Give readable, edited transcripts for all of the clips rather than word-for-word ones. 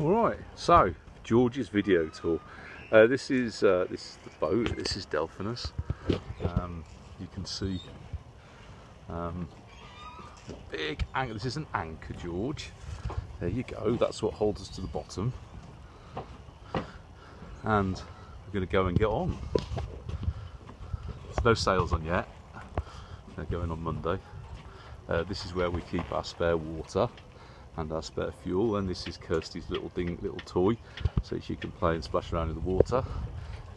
Alright, so George's video tour. This is the boat. This is Delphinus. You can see the big anchor. This is an anchor, George. There you go. That's what holds us to the bottom. And we're going to go and get on. There's no sails on yet. They're going on Monday. This is where we keep our spare water and our spare fuel, and this is Kirsty's little toy, so she can play and splash around in the water.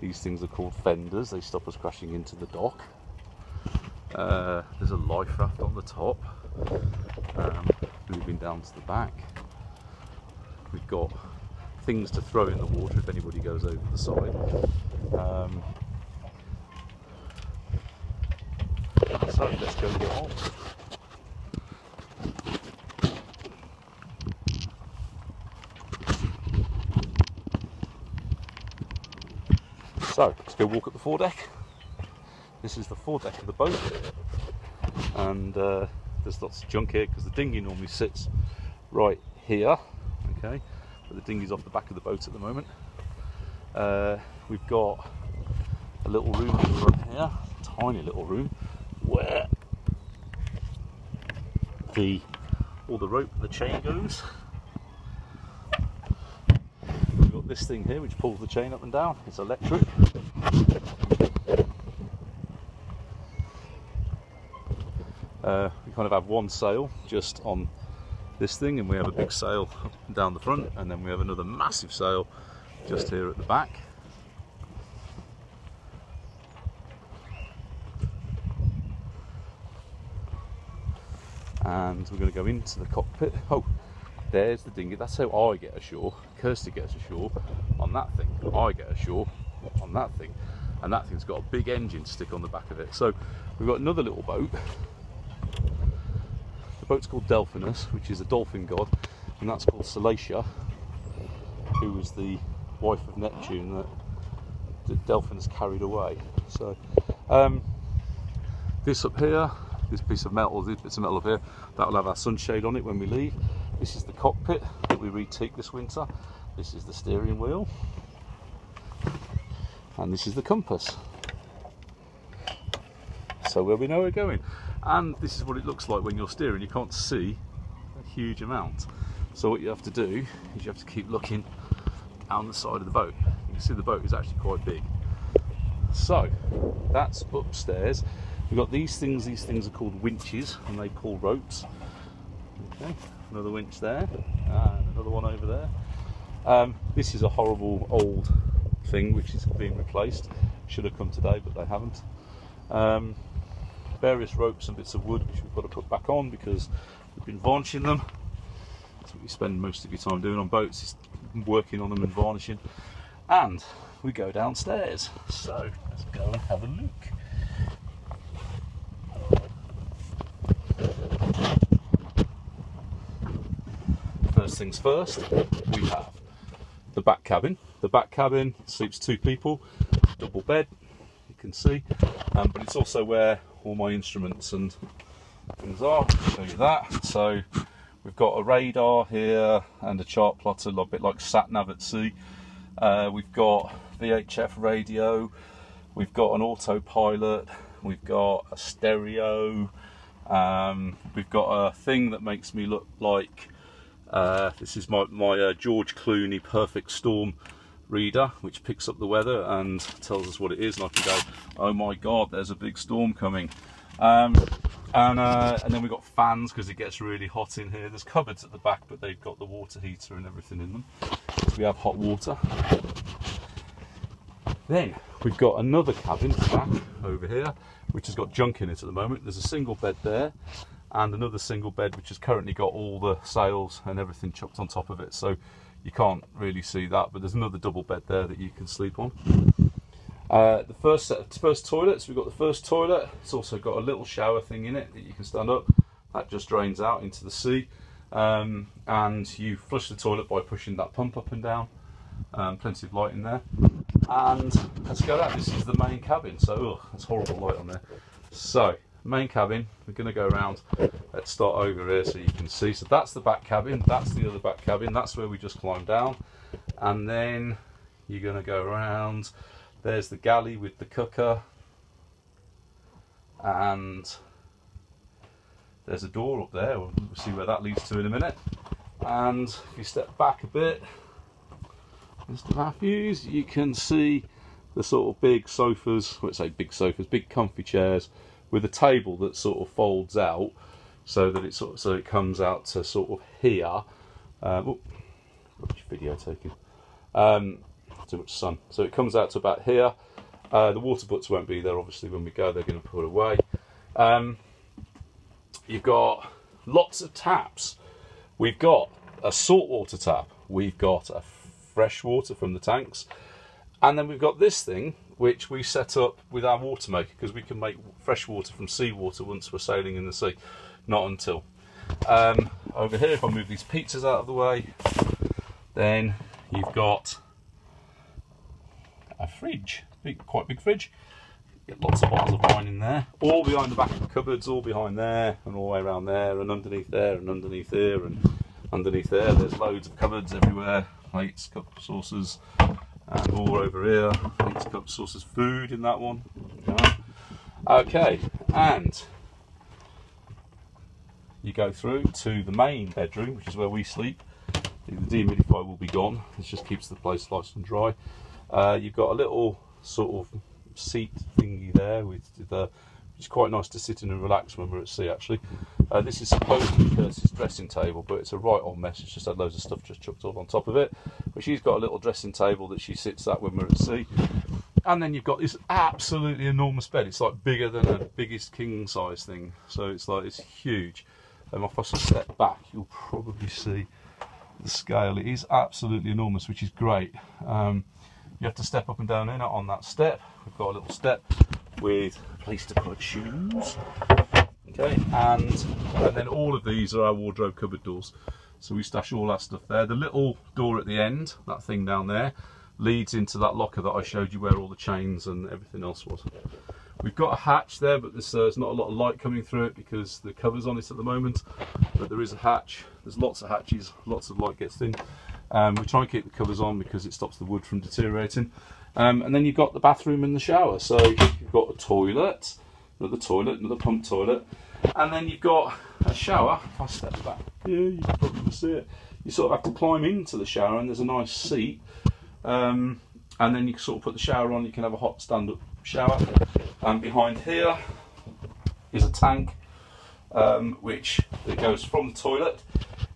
These things are called fenders. They stop us crashing into the dock. There's a life raft on the top, moving down to the back. We've got things to throw in the water if anybody goes over the side. So let's go and get on. So let's go walk up the foredeck. This is the foredeck of the boat, and there's lots of junk here because the dinghy normally sits right here. Okay, but the dinghy's off the back of the boat at the moment. We've got a little room in front here, tiny little room, where all the rope and the chain goes. We've got this thing here which pulls the chain up and down. It's electric. We kind of have one sail just on this thing, and we have a big sail up and down the front, and then we have another massive sail just here at the back. And we're going to go into the cockpit. Oh, there's the dinghy. That's how I get ashore. Kirsty gets ashore on that thing. I get ashore on that thing. And that thing's got a big engine stick on the back of it. So we've got another little boat. The boat's called Delphinus, which is a dolphin god. And that's called Salacia, who was the wife of Neptune that Delphinus carried away. So this up here, this piece of metal, these bits of metal up here, that will have our sunshade on it when we leave. This is the cockpit that we reteak this winter. This is the steering wheel, and this is the compass, so where we know we're going. And this is what it looks like when you're steering. You can't see a huge amount, so what you have to do is you have to keep looking down the side of the boat. You can see the boat is actually quite big. So that's upstairs. We've got these things are called winches, and they pull ropes. Okay, another winch there, and another one over there. This is a horrible old thing which is being replaced. Should have come today, but they haven't. Various ropes and bits of wood which we've got to put back on because we've been varnishing them. That's what you spend most of your time doing on boats, is working on them and varnishing. And we go downstairs, so let's go and have a look. First things first, we have the back cabin. The back cabin sleeps 2 people, double bed, you can see, but it's also where all my instruments and things are. I'll show you that. So we've got a radar here and a chart plotter, a bit like sat nav at sea. We've got VHF radio, we've got an autopilot, we've got a stereo, we've got a thing that makes me look like this is my George Clooney Perfect Storm reader, which picks up the weather and tells us what it is, and I can go, oh my god, there's a big storm coming. And then we've got fans because it gets really hot in here. There's cupboards at the back, but they've got the water heater and everything in them, so we have hot water. Then we've got another cabin at the back over here which has got junk in it at the moment. There's a single bed there and another single bed which has currently got all the sails and everything chucked on top of it, so you can't really see that, but there's another double bed there that you can sleep on. The first toilets, we've got the first toilet. It's also got a little shower thing in it that you can stand up. That just drains out into the sea, and you flush the toilet by pushing that pump up and down. Plenty of light in there. And let's go down. This is the main cabin, so that's horrible light on there. So main cabin. We're going to go around. Let's start over here so you can see. So that's the back cabin, that's the other back cabin, that's where we just climbed down. And then you're going to go around. There's the galley with the cooker, and there's a door up there. We'll see where that leads to in a minute. And if you step back a bit, Mr. Matthews, you can see the sort of big sofas, let's say big sofas, big comfy chairs with a table that sort of folds out so that it comes out to sort of here. Video taking. Too much sun. So it comes out to about here. The water butts won't be there, obviously. When we go, they're going to put away. You've got lots of taps. We've got a saltwater tap. We've got a fresh water from the tanks, and then we've got this thing which we set up with our water maker, because we can make fresh water from seawater once we're sailing in the sea. Not until. Over here, if I move these pizzas out of the way, then you've got a fridge, quite big fridge. Get lots of bottles of wine in there, all behind the back of the cupboards, all behind there, and all the way around there, and underneath there, and underneath here, and underneath there. There's loads of cupboards everywhere, plates, cups, saucers, and all over here, plates, cups, saucers, food in that one. Okay, and you go through to the main bedroom, which is where we sleep. The dehumidifier will be gone. It just keeps the place nice and dry. You've got a little sort of seat thingy there, which is quite nice to sit in and relax when we're at sea, actually. This is supposedly Kirsty's dressing table, but it's a right old mess. It's just had loads of stuff just chucked all on top of it. But she's got a little dressing table that she sits at when we're at sea. And then you've got this absolutely enormous bed. It's like bigger than a biggest king size thing. So it's huge. And if I step back, you'll probably see the scale. It is absolutely enormous, which is great. You have to step up and down in it on that step. We've got a little step with a place to put shoes. Okay, and then all of these are our wardrobe cupboard doors. So we stash all that stuff there. The little door at the end, that thing down there, leads into that locker that I showed you where all the chains and everything else was. We've got a hatch there, but there's not a lot of light coming through it because the cover's on it at the moment. But there is a hatch. There's lots of hatches, lots of light gets in. We try and keep the covers on because it stops the wood from deteriorating. And then you've got the bathroom and the shower. So you've got a toilet, another pump toilet, and then you've got a shower. If I step back, yeah, you can probably see it. You sort of have to climb into the shower, and there's a nice seat. And then you can sort of put the shower on. You can have a hot stand-up shower. And behind here is a tank, which goes from the toilet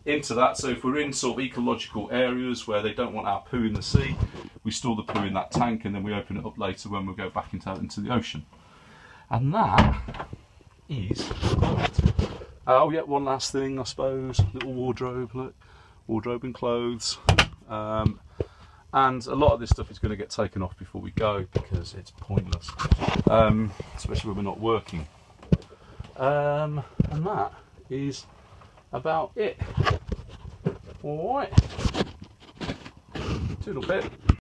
into that. So if we're in sort of ecological areas where they don't want our poo in the sea, we store the poo in that tank, and then we open it up later when we go back into the ocean. And that is it. Oh yeah, one last thing, I suppose. Little wardrobe, look, wardrobe and clothes. And a lot of this stuff is going to get taken off before we go because it's pointless, especially when we're not working. And that is about it. All right, toodle bit.